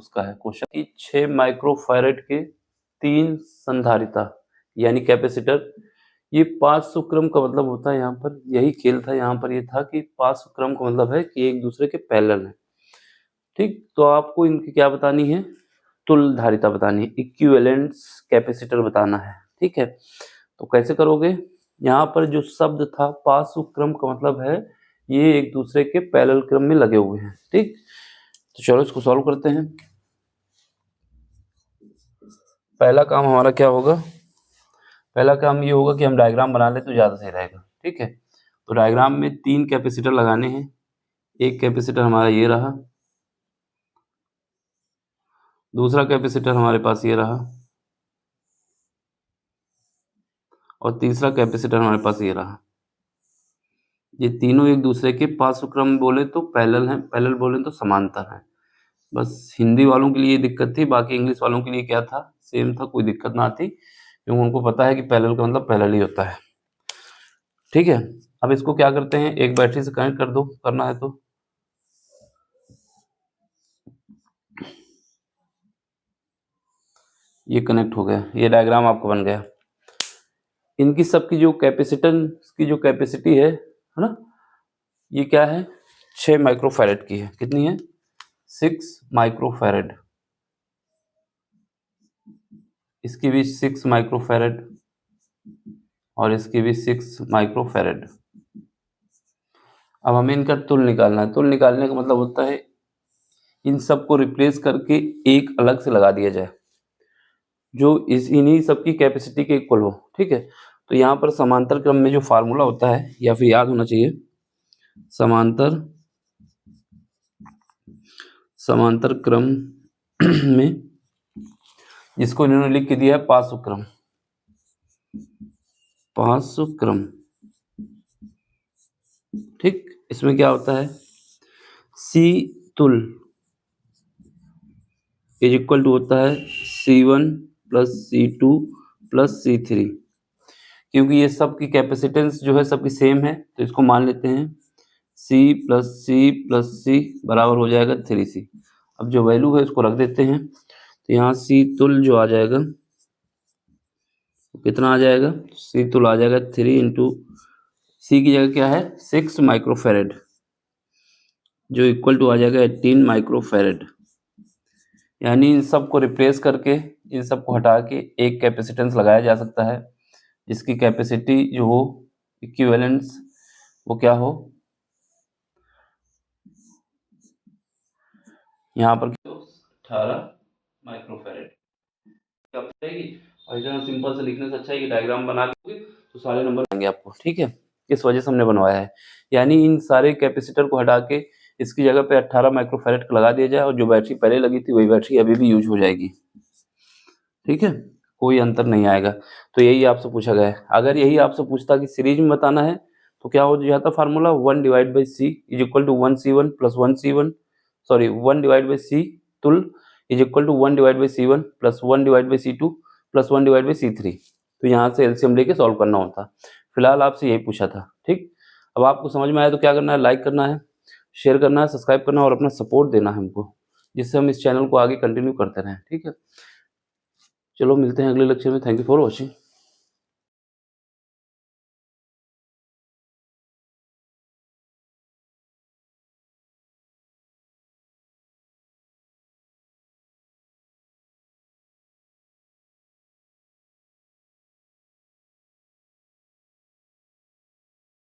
उसका है क्वेश्चन कि 6 माइक्रोफैरेड के 3 संधारिता यानी कैपेसिटर, ये 500 क्रम का मतलब होता है। यहाँ पर यही खेल था, यहाँ पर ये था कि 500 क्रम का मतलब है कि एक दूसरे के पैरेलल है। ठीक, तो आपको इनकी क्या बतानी है, तुल्यधारिता बतानी है, इक्विवेलेंस कैपेसिटर बताना है। ठीक है, तो कैसे करोगे, यहाँ पर जो शब्द था 500 क्रम का मतलब है ये एक दूसरे के पैरेलल क्रम में लगे हुए हैं। ठीक, तो चलो इसको सॉल्व करते हैं। पहला काम हमारा क्या होगा, पहला काम ये होगा कि हम डायग्राम बना ले तो ज़्यादा सही रहेगा। ठीक है, तो डायग्राम में 3 कैपेसिटर लगाने हैं। एक कैपेसिटर हमारा ये रहा, दूसरा कैपेसिटर हमारे पास ये रहा, और तीसरा कैपेसिटर हमारे पास ये रहा। ये तीनों एक दूसरे के 500 क्रम बोले तो पैरेलल हैं, पैरेलल बोले तो समांतर हैं। बस हिंदी वालों के लिए दिक्कत थी, बाकी इंग्लिश वालों के लिए क्या था, सेम था, कोई दिक्कत ना आती, क्योंकि उनको पता है कि पैरेलल का मतलब पैरेलल ही होता है। ठीक है, अब इसको क्या करते हैं, एक बैटरी से कनेक्ट कर दो, करना है तो। ये कनेक्ट हो गया, ये डायग्राम आपका बन गया। इनकी सबकी जो कैपेसिटेंस की जो कैपेसिटी है ना, ये क्या है, 6 माइक्रोफैरेड की है। कितनी है, 6 माइक्रोफैरेड। इसकी भी 6 माइक्रोफैरेड और इसकी भी 6 माइक्रोफैरेड। अब हमें इनका तुल्य निकालना है। तुल्य निकालने का मतलब होता है इन सब को रिप्लेस करके एक अलग से लगा दिया जाए जो इन्हीं सब की कैपेसिटी के इक्वल हो। ठीक है, तो यहाँ पर समांतर क्रम में जो फार्मूला होता है या फिर याद होना चाहिए, समांतर क्रम में जिसको इन्होंने लिख के दिया है 500 क्रम, 500 क्रम। ठीक, इसमें क्या होता है, सी तुल इज इक्वल टू होता है C1 plus C2 plus C3। क्योंकि ये सब की कैपेसिटेंस जो है सबकी सेम है, तो इसको मान लेते हैं C plus C plus C बराबर हो जाएगा 3C। अब जो वैल्यू है इसको रख देते हैं, तो यहाँ C तुल जो आ जाएगा, कितना आ जाएगा, C तुल आ जाएगा 3 इंटू C की जगह क्या है 6 माइक्रोफैरेड, जो इक्वल टू आ जाएगा 18 माइक्रोफैरेड। यानी इन सब को रिप्लेस करके, इन सब को हटा के एक कैपेसिटेंस लगाया जा सकता है जिसकी कैपेसिटी जो हो इक्विवेलेंस वो क्या हो, यहाँ पर 18 माइक्रोफैरेड कब जाएगी। और इतना सिंपल से लिखने से अच्छा है कि डायग्राम बना लोगे तो सारे नंबर आएंगे आपको। ठीक है, इस वजह से हमने बनवाया है। यानी इन सारे कैपेसिटर को हटा के इसकी जगह पे 18 माइक्रोफैरेड लगा दिया जाए और जो बैटरी पहले लगी थी वही बैटरी अभी भी यूज हो जाएगी। ठीक है, कोई अंतर नहीं आएगा। तो यही आपसे पूछा गया है। अगर यही आपसे पूछता कि सीरीज में बताना है तो क्या हो जाता formula 1 divide by C is equal to 1C1 plus 1C1, sorry 1 divide by C तुल is equal to 1 divide by C1 plus 1 divide by C2 plus 1 divide by C3। तो यहाँ से एलसीएम लेके सॉल्व करना होता। फिलहाल आपसे यही पूछा था। ठीक, अब आपको समझ में आया तो क्या करना है, लाइक करना है, शेयर करना है, सब्सक्राइब करना है और अपना सपोर्ट देना है हमको, जिससे हम इस चैनल को आगे कंटिन्यू करते रहें। ठीक है, चलो मिलते हैं अगले लेक्चर में। Thank you for watching.